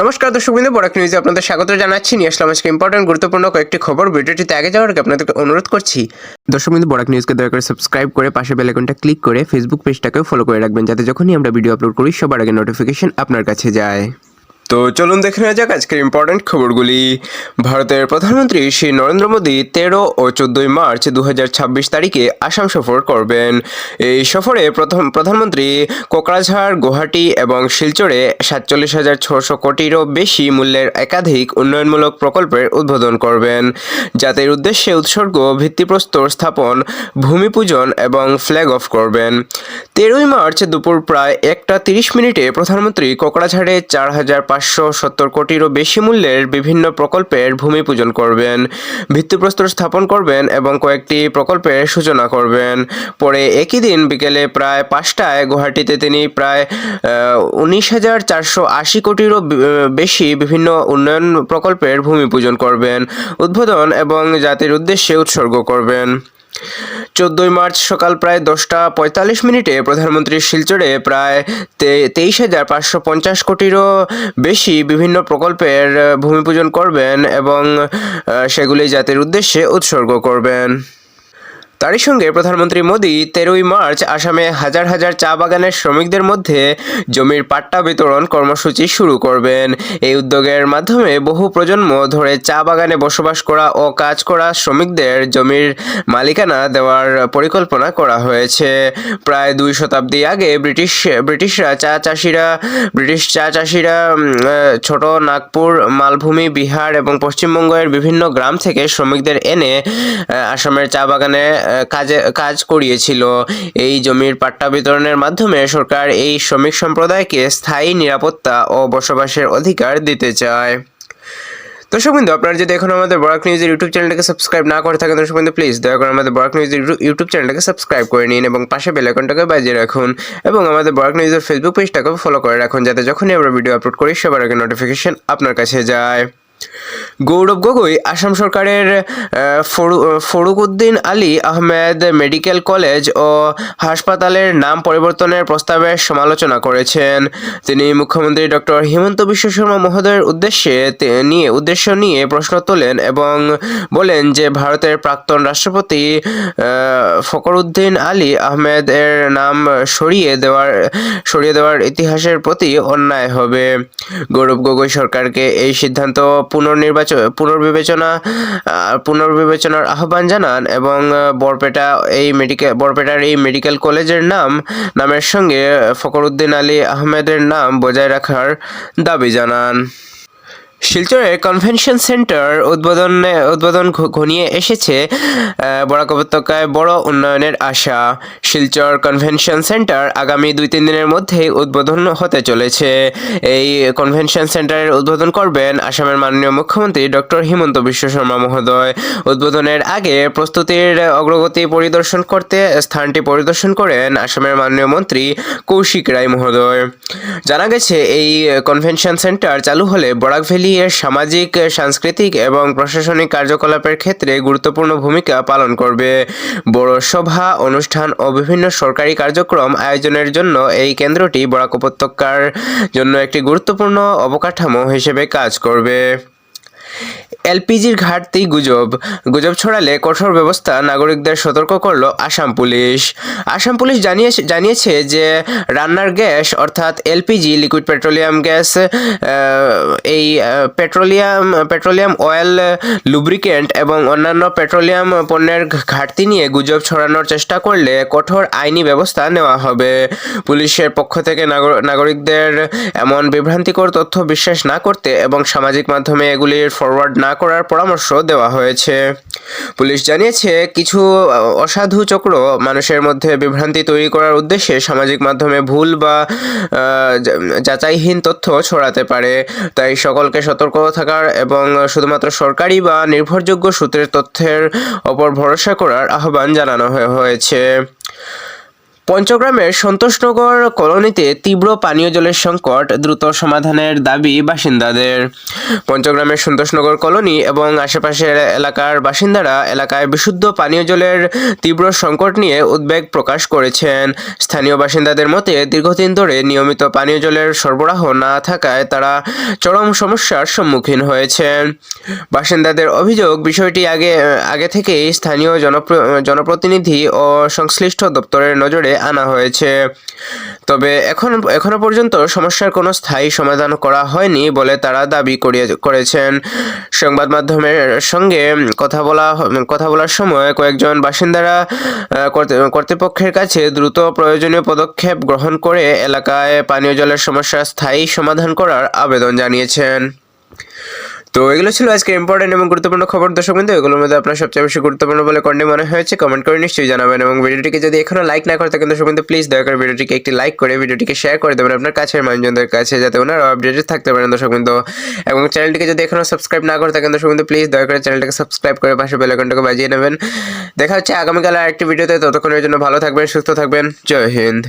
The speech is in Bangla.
নমস্কার দর্শকবৃন্দ, বরাক নিউজে আপনাদের স্বাগত জানাচ্ছি। নিয়ে আসলাম আজকে ইম্পর্টেন্ট গুরুত্বপূর্ণ কয়েকটি খবর। ভিডিওটিতে আগে যাওয়ার আগে আপনাদেরকে অনুরোধ করছি দর্শকবৃন্দ, বরাক নিউজকে দয়া করে সাবস্ক্রাইব করে পাশে বেল আইকনটা ক্লিক করে ফেসবুক পেজটাকেও ফলো করে রাখবেন, যাতে যখনই আমরা ভিডিও আপলোড করি সবার আগে নোটিফিকেশন আপনার কাছে যায়। তো চলুন দেখে নেওয়া যাক আজকের ইম্পর্টেন্ট খবরগুলি। ভারতের প্রধানমন্ত্রী শ্রী নরেন্দ্র মোদী 13 ও 14 মার্চ 2026 তারিখে আসাম সফর করবেন। এই সফরে প্রধানমন্ত্রী কোকরাঝাড়, গুয়াহাটি এবং শিলচরে 47,600 কোটিরও বেশি মূল্যের একাধিক উন্নয়নমূলক প্রকল্পের উদ্বোধন করবেন। জাতির উদ্দেশ্যে উৎসর্গ, ভিত্তিপ্রস্তর স্থাপন, ভূমি পূজন এবং ফ্ল্যাগ অফ করবেন। 13 মার্চ দুপুর প্রায় 1:30 প্রধানমন্ত্রী কোকরাঝাড়ে 4,570 কোটিরও বেশি মূল্যের বিভিন্ন প্রকল্পের ভূমি পূজন করবেন, ভিত্তিপ্রস্তর স্থাপন করবেন এবং কয়েকটি প্রকল্পের সূচনা করবেন। পরে একই দিন বিকেলে প্রায় 5টায় গুয়াহাটিতে তিনি প্রায় 19,480 কোটিরও বেশি বিভিন্ন উন্নয়ন প্রকল্পের ভূমি পূজন করবেন, উদ্বোধন এবং জাতির উদ্দেশ্যে উৎসর্গ করবেন। 14 মার্চ সকাল প্রায় 10:45 প্রধানমন্ত্রী শিলচরে প্রায় 23,550 কোটিরও বেশি বিভিন্ন প্রকল্পের ভূমি পূজন করবেন এবং সেগুলি জাতির উদ্দেশ্যে উৎসর্গ করবেন। তারই সঙ্গে প্রধানমন্ত্রী মোদী 13 মার্চ আসামে হাজার হাজার চা বাগানের শ্রমিকদের মধ্যে জমির পাট্টা বিতরণ কর্মসূচি শুরু করবেন। এই উদ্যোগের মাধ্যমে বহু প্রজন্ম ধরে চা বাগানে বসবাস করা ও কাজ করা শ্রমিকদের জমির মালিকানা দেওয়ার পরিকল্পনা করা হয়েছে। প্রায় 2 শতাব্দী আগে ব্রিটিশ চা চাষিরা ছোট নাগপুর, মালভূমি, বিহার এবং পশ্চিমবঙ্গের বিভিন্ন গ্রাম থেকে শ্রমিকদের এনে আসামের চা বাগানে কাজ করিয়েছিল। এই জমির পাট্টা বিতরণের মাধ্যমে সরকার এই শ্রমিক সম্প্রদায়কে স্থায়ী নিরাপত্তা ও বসবাসের অধিকার দিতে চায়। দর্শকবৃন্দ, আপনারা যদি এখন আমাদের বরাক নিউজের ইউটিউব চ্যানেলটাকে সাবস্ক্রাইব না করে থাকেন, দর্শকবৃন্দ প্লিজ দয়া করে আমাদের বরাক নিউজের ইউটিউব চ্যানেলটাকে সাবস্ক্রাইব করে নিন এবং পাশে বেল আইকনটাকে বাজিয়ে রাখুন এবং আমাদের বরাক নিউজের ফেসবুক পেজটাকে ফলো করে রাখুন, যাতে যখনই আমরা ভিডিও আপলোড করি সবার আগে নোটিফিকেশন আপনার কাছে যায়। গৌরব গগৈ আসাম সরকারের ফরুকউদ্দিন আলী আহমেদ মেডিকেল কলেজ ও হাসপাতালের নাম পরিবর্তনের প্রস্তাবের সমালোচনা করেছেন। তিনি মুখ্যমন্ত্রী ডক্টর হিমন্ত বিশ্ব শর্মা মহোদয়ের উদ্দেশ্য নিয়ে প্রশ্ন তোলেন এবং বলেন যে ভারতের প্রাক্তন রাষ্ট্রপতি ফখরুদ্দিন আলী আহমেদ এর নাম সরিয়ে দেওয়ার ইতিহাসের প্রতি অন্যায় হবে। গৌরব গগৈ সরকারকে এই সিদ্ধান্ত পুনর্বিবেচনার আহ্বান জানান এবং বরপেটার এই মেডিকেল কলেজের নামের সঙ্গে ফখরুদ্দিন আলী আহমেদের নাম বজায় রাখার দাবি জানান। শিলচরে কনভেনশন সেন্টার উদ্বোধন ঘনিয়ে এসেছে। বরাক উপত্যকায় বড় উন্নয়নের আশা। শিলচর কনভেনশন সেন্টার আগামী 2-3 দিনের মধ্যেই উদ্বোধন হতে চলেছে। এই কনভেনশন সেন্টারের উদ্বোধন করবেন আসামের মাননীয় মুখ্যমন্ত্রী ডক্টর হিমন্ত বিশ্ব শর্মা মহোদয়। উদ্বোধনের আগে প্রস্তুতির অগ্রগতি পরিদর্শন করতে স্থানটি পরিদর্শন করেন আসামের মাননীয় মন্ত্রী কৌশিক রায় মহোদয়। জানা গেছে এই কনভেনশন সেন্টার চালু হলে বরাক ভ্যালি এর সামাজিক, সাংস্কৃতিক এবং প্রশাসনিক কার্যকলাপের ক্ষেত্রে গুরুত্বপূর্ণ ভূমিকা পালন করবে। বড় সভা, অনুষ্ঠান ও বিভিন্ন সরকারি কার্যক্রম আয়োজনের জন্য এই কেন্দ্রটি বরাক উপত্যকার জন্য একটি গুরুত্বপূর্ণ অবকাঠামো হিসেবে কাজ করবে। এলপিজির ঘাটতি গুজব ছড়ালে কঠোর ব্যবস্থা, নাগরিকদের সতর্ক করল আসাম পুলিশ। আসাম পুলিশ জানিয়েছে যে রান্নার গ্যাস অর্থাৎ এলপিজি, লিকুইড পেট্রোলিয়াম গ্যাস, এই পেট্রোলিয়াম অয়েল, লুব্রিকেন্ট এবং অন্যান্য পেট্রোলিয়াম পণ্যের ঘাটতি নিয়ে গুজব ছড়ানোর চেষ্টা করলে কঠোর আইনি ব্যবস্থা নেওয়া হবে। পুলিশের পক্ষ থেকে নাগরিকদের এমন বিভ্রান্তিকর তথ্য বিশ্বাস না করতে এবং সামাজিক মাধ্যমে এগুলির ফরওয়ার্ড না করার পরামর্শ দেওয়া হয়েছে। পুলিশ জানিয়েছে কিছু অসাধু চক্র মানুষের মধ্যে বিভ্রান্তি তৈরি করার উদ্দেশ্যে সামাজিক মাধ্যমে ভুল বা যাচাইহীন তথ্য ছড়াতে পারে। তাই সকলকে সতর্ক থাকার এবং শুধুমাত্র সরকারি বা নির্ভরযোগ্য সূত্রের তথ্যের ওপর ভরসা করার আহ্বান জানানো হয়েছে। পঞ্চগ্রামের সন্তোষনগর কলোনিতে তীব্র পানীয় জলের সংকট, দ্রুত সমাধানের দাবি বাসিন্দাদের। পঞ্চগ্রামের সন্তোষনগর কলোনি এবং আশেপাশের এলাকার বাসিন্দারা এলাকায় বিশুদ্ধ পানীয় জলের তীব্র সংকট নিয়ে উদ্বেগ প্রকাশ করেছেন। স্থানীয় বাসিন্দাদের মতে দীর্ঘদিন ধরে নিয়মিত পানীয় জলের সরবরাহ না থাকায় তারা চরম সমস্যার সম্মুখীন হয়েছেন। বাসিন্দাদের অভিযোগ, বিষয়টি আগে থেকেই স্থানীয় জনপ্রতিনিধি ও সংশ্লিষ্ট দপ্তরের নজরে আনা হয়েছে, তবে এখনো পর্যন্ত সমস্যার কোনো স্থায়ী সমাধান করা হয়নি বলে তারা দাবি করেছেন। সংবাদ মাধ্যমের সঙ্গে কথা বলার সময় কয়েকজন বাসিন্দারা কর্তৃপক্ষের কাছে দ্রুত প্রয়োজনীয় পদক্ষেপ গ্রহণ করে এলাকায় পানীয় জলের সমস্যার স্থায়ী সমাধান করার আবেদন জানিয়েছেন। তো এগুলো ছিল আজকে ইম্পর্টেন্ট এবং গুরুত্বপূর্ণ খবর। দর্শক বিন্দু, এগুলোর মধ্যে আপনার সবচেয়ে বেশি গুরুত্বপূর্ণ বলে কোনটি মনে হয়েছে কমেন্ট করে নিশ্চয়ই জানাবেন, এবং ভিডিওটিকে যদি এখনো লাইক না করে থাকেন দর্শক বিন্দু প্লিজ দয়া করে ভিডিওটিকে একটি লাইক করে ভিডিওটিকে শেয়ার করে দেবেন আপনার কাছের মানুষজনদের কাছে, যাতে ওনারা আপডেটেড থাকতে পারেন দর্শক বিন্দু। এবং চ্যানেলটিকে যদি এখনো সাবস্ক্রাইব না করে থাকেন দর্শক বিন্দু প্লিজ দয়া করে চ্যানেলটিকে সাবস্ক্রাইব করে পাশে বেল আইকনটাকে বাজিয়ে নেবেন। দেখা হচ্ছে আগামীকাল আরেকটি ভিডিওতে, ততক্ষণের জন্য ভালো থাকবেন, সুস্থ থাকবেন। জয় হিন্দ।